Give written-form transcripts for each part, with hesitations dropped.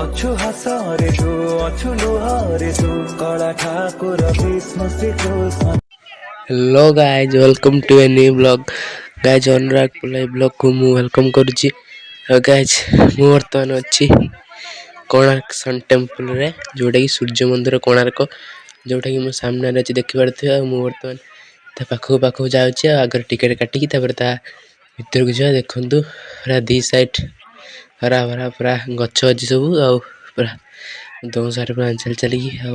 अछु हसरे तू अछु लुहरे तू कला ठाकुर Bhishma Shrikrishna. Hello guys welcome to a new blog. Guys Anurag पुलाई ब्लॉग को मु वेलकम करुच्ची। गाइज मु बर्तमान अच्छी कोणार्क सन टेम्पल रे जोटा कि सूर्य मंदिर कोणार्क जोटा कि मो सामने अच्छी देखि पारथिबा। मु बर्तमान ता पाखु जाउची आगर टिकट काटिकी तापर ता भीतर को जा देखंतु पूरा दी साइड हरा भरा पूरा गछ अछि सब आ पूरा दो साइड पूरा चल चली आ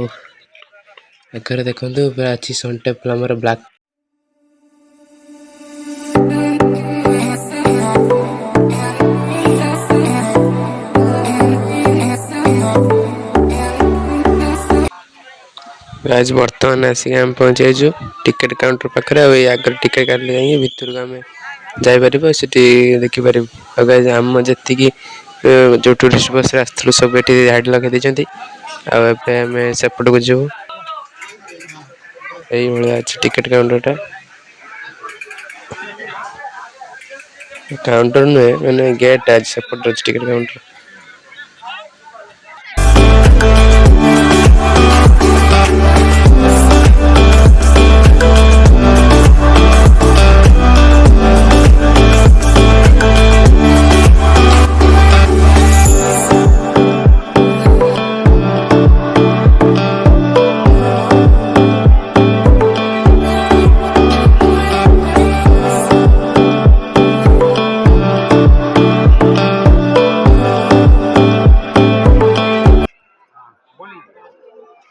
आगर देखंतु पूरा अच्छी सन टेम्पल हमर ब्लैक आज बर्तमान आसिक आम पहुँचु टिकेट काउंटर पाखे आगे टिकेट काटिले जाइए भितर को आम जापर से देखिपर। आम जी जो टूरिस्ट बस आसलु सब ये हाइड लगे देते आम सेपट को जीव ये टिकेट काउंटर काउंटर नुहे मैंने गेट आज सेपट अच्छे टिकेट काउंटर।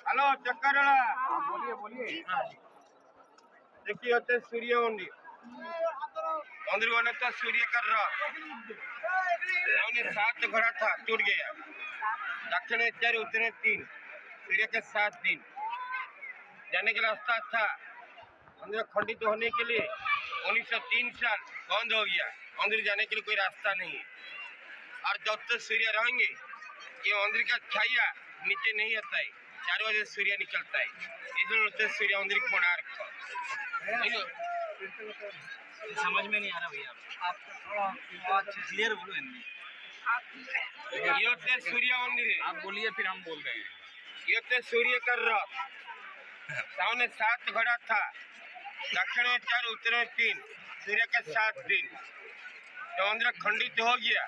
हेलो चक्कर बोलिए देखिए होते सूर्य मंदिर मंदिर बने तो सूर्य कर रहा 7 घोड़ा था टूट गया। दक्षिण 4 उत्तर 3 सूर्य के 7 दिन जाने के रास्ता था। मंदिर खंडित होने के लिए 1903 साल बंद हो गया। मंदिर जाने के लिए कोई रास्ता नहीं है और जब तक सूर्य रहेंगे ये मंदिर का छाया नीचे नहीं आता है। 4 बजे सूर्य निकलता है इसलिए सूर्य मंदिर कोणार्क समझ में नहीं आ रहा भैया आप थोड़ा क्लियर बोलो हिंदी। ये होते सूर्य मंदिर है। आप बोलिए फिर हम बोल रहे हैं। ये होते सूर्य कर रथ सामने 7 घोड़ा था। दक्षिण में 4 उत्तर में 3 सूर्य के 7 दिन तो मंदिर खंडित हो गया।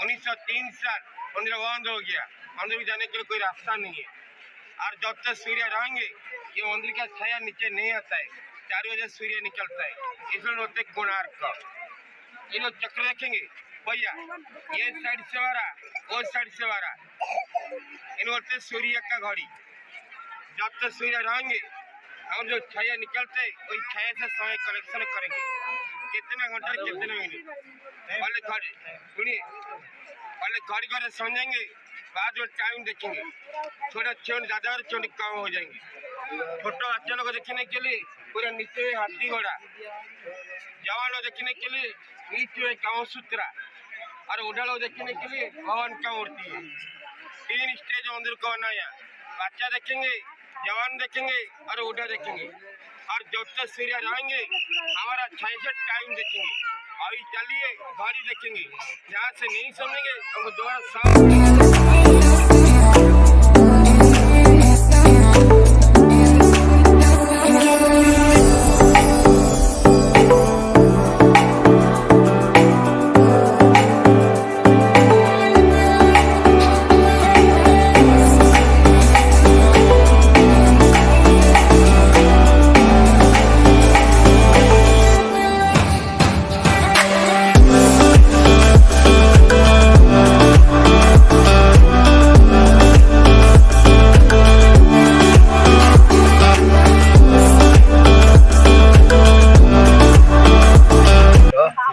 1903 साल मंदिर बंद हो गया। मंदिर जाने के लिए कोई रास्ता नहीं है और जब तक सूर्य रहेंगे ये मंदिर का छाया नीचे नहीं आता है। 4 बजे सूर्य निकलता है इसलिए होते कोणार्क का। ये लोग चक्र देखेंगे भैया ये साइड से वारा वो साइड से वारा इन होते सूर्य का घड़ी। जब तक सूर्य रहेंगे हम जो छाया निकलते है वही छाया से समय कलेक्शन करेंगे कितना घंटा कितने मिनट पहले घड़ी सुनिए पहले घड़ी घड़ी समझेंगे बाद में टाइम देखेंगे। छोटे छोटे ज्यादा और छोटे कम हो जाएंगे। छोटे बच्चे लोग देखने के लिए पूरे नीचे में हाथी घोड़ा जवान लोग देखने के लिए नीचे में काव सूत्रा और बूढ़ा लोग देखने के लिए भवन का मूर्ति है। 3 स्टेज मंदिर को बनाया। बच्चा देखेंगे जवान देखेंगे और बूढ़ा देखेंगे और जब तक सूर्य रहेंगे हमारा 6 से टाइम देखेंगे। अभी चलिए गाड़ी देखेंगे यहाँ से नहीं समझेंगे हमको दोबारा साफ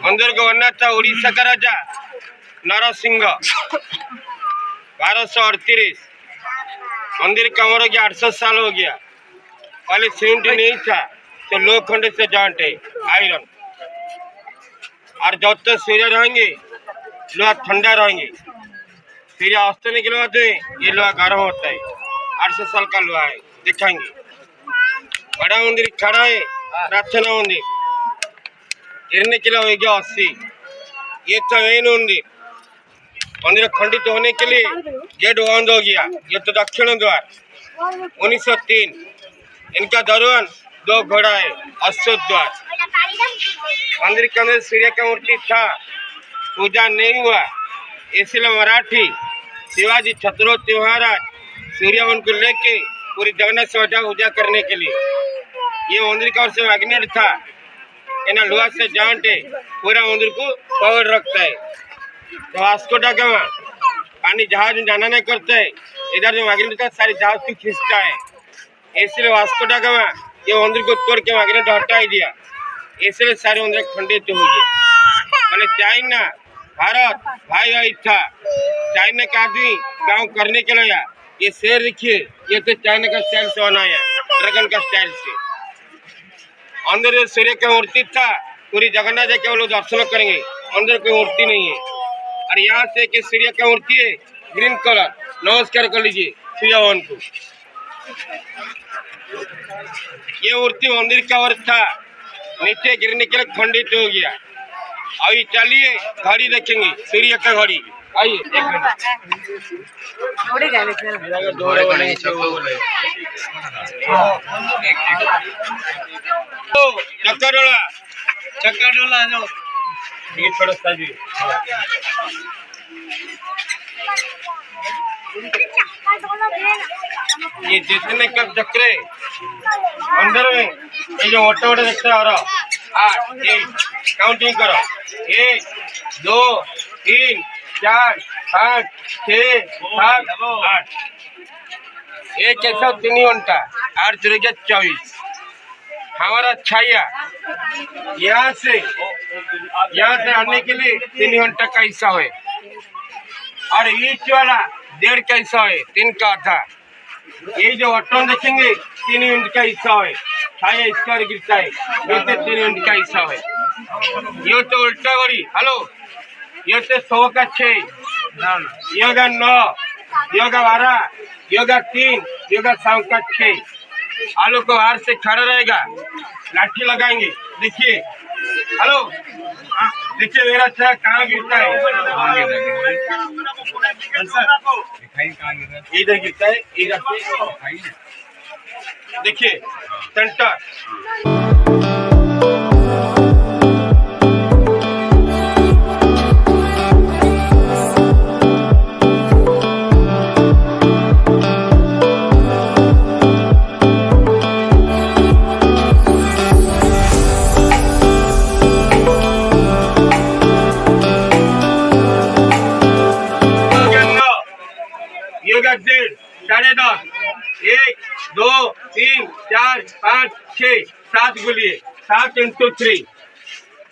मंदिर को बनना था उड़ीसा का राजा नरसिंह 1238। मंदिर का उम्र 800 साल हो गया। पहले सीमेंट नहीं था तो लोखंड से जॉइंट है आयरन और जब तक सूर्य रहेंगे लोहा ठंडा रहेंगे। सूर्य अस्त निकल आते ये लोहा गर्म होता है। 800 साल का लोहा है दिखाएंगे। बड़ा मंदिर खड़ा है प्रार्थना मंदिर गिरने के लिए हो गया 80। ये तो मेन मंदिर मंदिर खंडित होने के लिए गेट बंद हो गया। ये तो दक्षिण द्वार 1903। इनका दरवान 2 घोड़ा है। अश्व द्वार। मंदिर के अंदर सूर्य का मूर्ति था, पूजा नहीं हुआ, इसलिए मराठी शिवाजी छत्रपति महाराज सूर्यवन को लेके पूरी जगन्नाथ सभा पूजा करने के लिए। ये मंदिर का वर्ष मैग्नेट था, इन्हें लोहा से जांटे पूरा मंदिर को कवर रखता है। तो वास्को डा गामा पानी जहाज में जाना नहीं करता है, इधर जो मैग्नेट था सारी जहाज को खींचता है, इसलिए वास्को डा गामा ये मंदिर को तोड़ के मैग्नेट हटा ही दिया, इसलिए सारे मंदिर खंडित हो गए। मैंने चाइना भारत भाई भाई था, चाइना का आदमी काम करने के लिए ये शेर देखिए, ये तो चाइना का स्टाइल से बनाया, ड्रैगन का स्टाइल से। अंदर जो सूर्य का मूर्ति था, पूरी जगन्नाथ जी के वो लोग दर्शन करेंगे, अंदर कोई मूर्ति नहीं है। और यहाँ से कि सूर्य का मूर्ति है ग्रीन कलर। नमस्कार कर लीजिए सूर्य भगवान को। ये मूर्ति मंदिर का वर्ष था, नीचे गिरने के लिए खंडित हो गया। अभी चलिए घड़ी देखेंगे, सूर्य का घड़ी। आइए एक मिनट। चक्कर डोला जो ये थोड़ा सा जी ये जितने कब चक्रे अंदर में ये जो मोटे मोटे दिखते हैं, और 8 1 काउंटिंग करो, 1 2 3 4 5 6 7 8। एक 3 घंटा 8 3 24। हमारा छाया यहाँ से आने के लिए 3 घंटा का हिस्सा है, और ईच वाला 1.5 का हिस्सा है, 3 का आधा। ये जो ऑटो देखेंगे 3 मिनट का हिस्सा है, छाया इसका गिरता है, ये 3 मिनट का हिस्सा है। ये तो उल्टा घड़ी, हेलो, ये तो 100 का 6, ये का 9, ये का 12, ये का 3, ये का 7 का 6। आलू को हार से खड़ा रहेगा, लाठी लगाएंगे। देखिए, हेलो, देखिए मेरा छह कहाँ गिरता है, इधर गिरता है, इधर से देखिए सेंटर। योगा 10:30 1 2 3 4 5 6 7 बोलिए, 7 × 3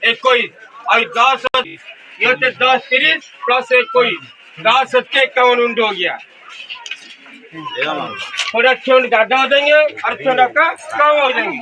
21 और 10 ये तो 10 30 प्लस 21 10 के 51 हो गया। थोड़ा छोड़ ज्यादा हो जाएंगे और थोड़ा का कम हो जाएंगे।